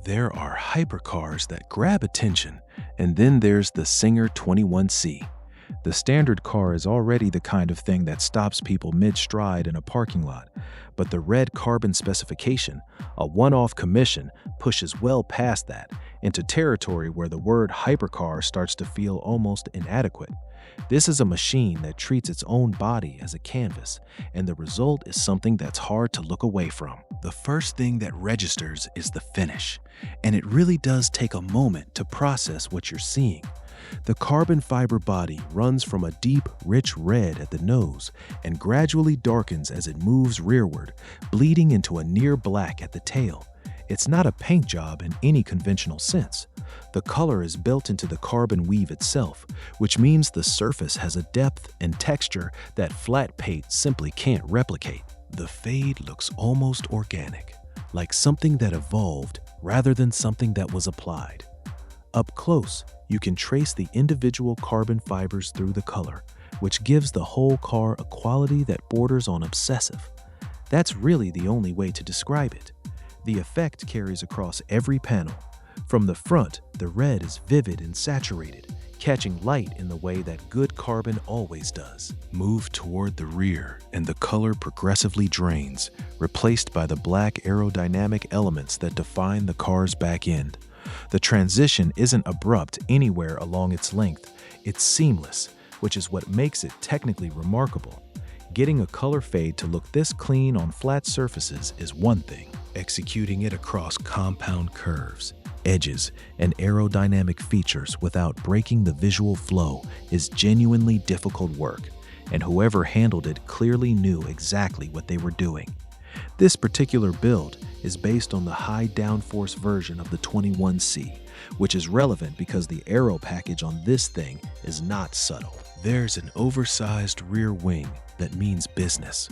There are hypercars that grab attention, and then there's the Czinger 21C. The standard car is already the kind of thing that stops people mid-stride in a parking lot, but the red carbon specification, a one-off commission, pushes well past that, into territory where the word hypercar starts to feel almost inadequate. This is a machine that treats its own body as a canvas, and the result is something that's hard to look away from. The first thing that registers is the finish, and it really does take a moment to process what you're seeing. The carbon fiber body runs from a deep, rich red at the nose and gradually darkens as it moves rearward, bleeding into a near black at the tail. It's not a paint job in any conventional sense. The color is built into the carbon weave itself, which means the surface has a depth and texture that flat paint simply can't replicate. The fade looks almost organic, like something that evolved rather than something that was applied. Up close, you can trace the individual carbon fibers through the color, which gives the whole car a quality that borders on obsessive. That's really the only way to describe it. The effect carries across every panel. From the front, the red is vivid and saturated, catching light in the way that good carbon always does. Move toward the rear, and the color progressively drains, replaced by the black aerodynamic elements that define the car's back end. The transition isn't abrupt anywhere along its length, it's seamless, which is what makes it technically remarkable. Getting a color fade to look this clean on flat surfaces is one thing. Executing it across compound curves, edges, and aerodynamic features without breaking the visual flow is genuinely difficult work, and whoever handled it clearly knew exactly what they were doing. This particular build is based on the High Downforce version of the 21C, which is relevant because the aero package on this thing is not subtle. There's an oversized rear wing that means business,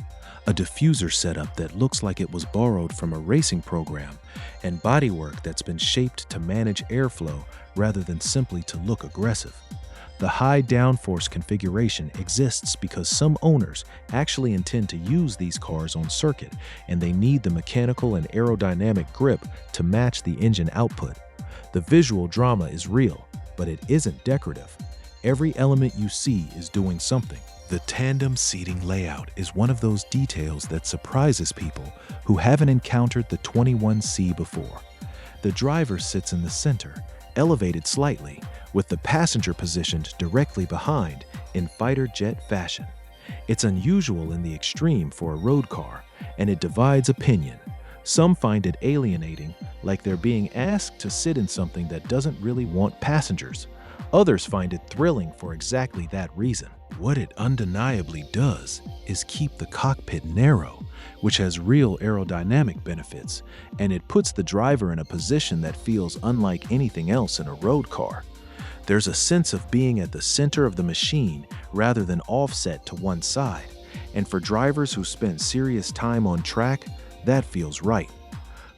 a diffuser setup that looks like it was borrowed from a racing program, and bodywork that's been shaped to manage airflow rather than simply to look aggressive. The high downforce configuration exists because some owners actually intend to use these cars on circuit, and they need the mechanical and aerodynamic grip to match the engine output. The visual drama is real, but it isn't decorative. Every element you see is doing something. The tandem seating layout is one of those details that surprises people who haven't encountered the 21C before. The driver sits in the center, elevated slightly, with the passenger positioned directly behind in fighter jet fashion. It's unusual in the extreme for a road car, and it divides opinion. Some find it alienating, like they're being asked to sit in something that doesn't really want passengers. Others find it thrilling for exactly that reason. What it undeniably does is keep the cockpit narrow, which has real aerodynamic benefits, and it puts the driver in a position that feels unlike anything else in a road car. There's a sense of being at the center of the machine rather than offset to one side, and for drivers who spend serious time on track, that feels right.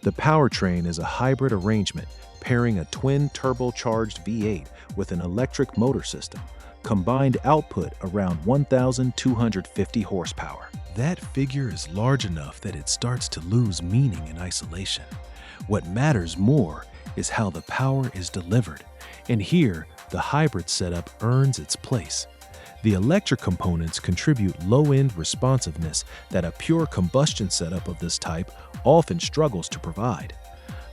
The powertrain is a hybrid arrangement, pairing a twin-turbocharged V8 with an electric motor system. Combined output around 1,250 horsepower. That figure is large enough that it starts to lose meaning in isolation. What matters more is how the power is delivered, and here, the hybrid setup earns its place. The electric components contribute low-end responsiveness that a pure combustion setup of this type often struggles to provide.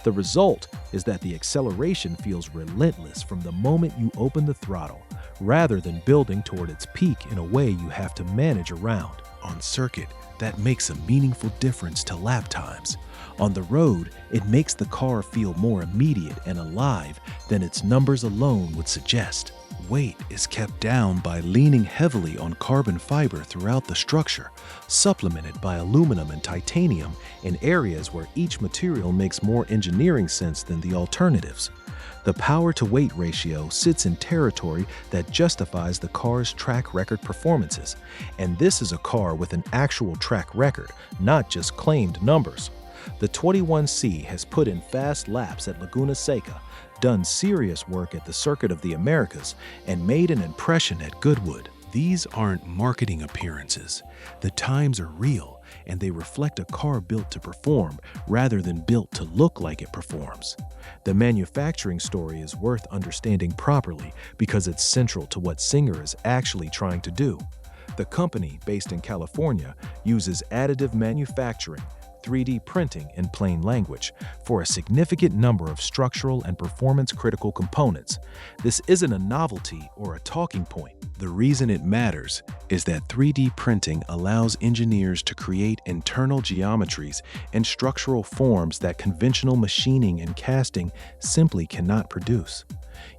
The result is that the acceleration feels relentless from the moment you open the throttle, rather than building toward its peak in a way you have to manage around. On circuit, that makes a meaningful difference to lap times. On the road, it makes the car feel more immediate and alive than its numbers alone would suggest. Weight is kept down by leaning heavily on carbon fiber throughout the structure, supplemented by aluminum and titanium in areas where each material makes more engineering sense than the alternatives. The power-to-weight ratio sits in territory that justifies the car's track record performances, and this is a car with an actual track record, not just claimed numbers. The 21C has put in fast laps at Laguna Seca, done serious work at the Circuit of the Americas, and made an impression at Goodwood. These aren't marketing appearances. The times are real, and they reflect a car built to perform rather than built to look like it performs. The manufacturing story is worth understanding properly because it's central to what Czinger is actually trying to do. The company, based in California, uses additive manufacturing, 3D printing in plain language, for a significant number of structural and performance-critical components. This isn't a novelty or a talking point. The reason it matters is that 3D printing allows engineers to create internal geometries and structural forms that conventional machining and casting simply cannot produce.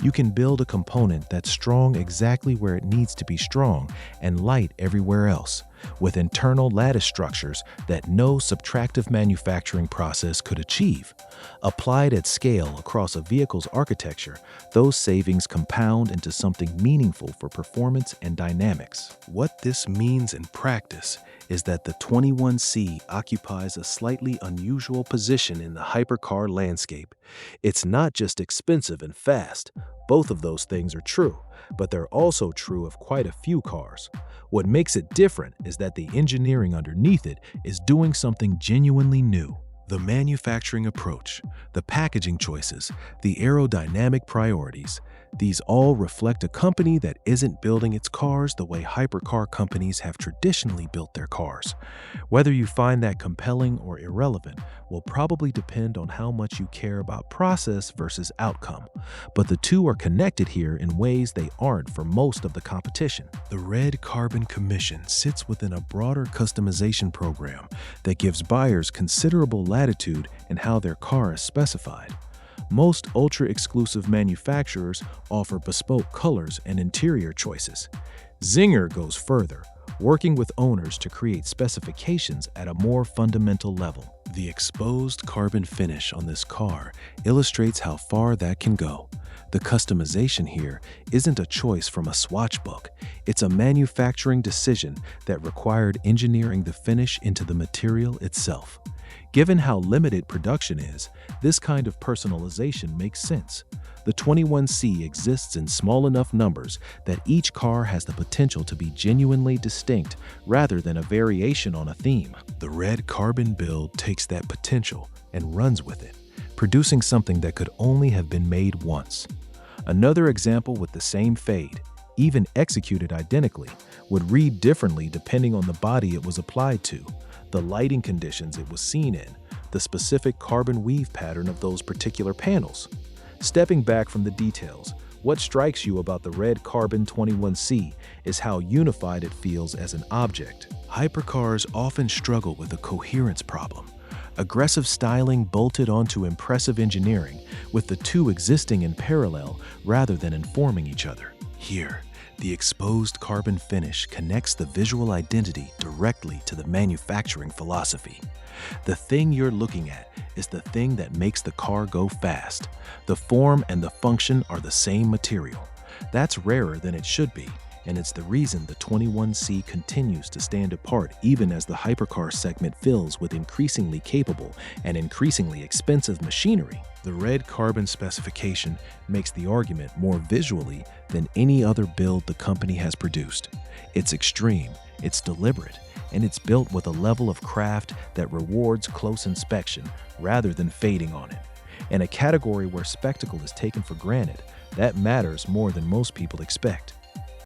You can build a component that's strong exactly where it needs to be strong and light everywhere else, with internal lattice structures that no subtractive manufacturing process could achieve. Applied at scale across a vehicle's architecture, those savings compound into something meaningful for performance and dynamics. What this means in practice is that the 21C occupies a slightly unusual position in the hypercar landscape. It's not just expensive and fast. Both of those things are true, but they're also true of quite a few cars. What makes it different is that the engineering underneath it is doing something genuinely new. The manufacturing approach, the packaging choices, the aerodynamic priorities, these all reflect a company that isn't building its cars the way hypercar companies have traditionally built their cars. Whether you find that compelling or irrelevant will probably depend on how much you care about process versus outcome, but the two are connected here in ways they aren't for most of the competition. The Red Carbon Commission sits within a broader customization program that gives buyers considerable latitude in how their car is specified. Most ultra-exclusive manufacturers offer bespoke colors and interior choices. Czinger goes further, working with owners to create specifications at a more fundamental level. The exposed carbon finish on this car illustrates how far that can go. The customization here isn't a choice from a swatch book. It's a manufacturing decision that required engineering the finish into the material itself. Given how limited production is, this kind of personalization makes sense. The 21C exists in small enough numbers that each car has the potential to be genuinely distinct rather than a variation on a theme. The Red Carbon build takes that potential and runs with it, producing something that could only have been made once. Another example with the same fade, even executed identically, would read differently depending on the body it was applied to, the lighting conditions it was seen in, the specific carbon weave pattern of those particular panels. Stepping back from the details, what strikes you about the Red Carbon 21C is how unified it feels as an object. Hypercars often struggle with a coherence problem. Aggressive styling bolted onto impressive engineering, with the two existing in parallel rather than informing each other. Here, the exposed carbon finish connects the visual identity directly to the manufacturing philosophy. The thing you're looking at is the thing that makes the car go fast. The form and the function are the same material. That's rarer than it should be, and it's the reason the 21C continues to stand apart even as the hypercar segment fills with increasingly capable and increasingly expensive machinery. The Red Carbon specification makes the argument more visually than any other build the company has produced. It's extreme, it's deliberate, and it's built with a level of craft that rewards close inspection rather than fading on it. In a category where spectacle is taken for granted, that matters more than most people expect.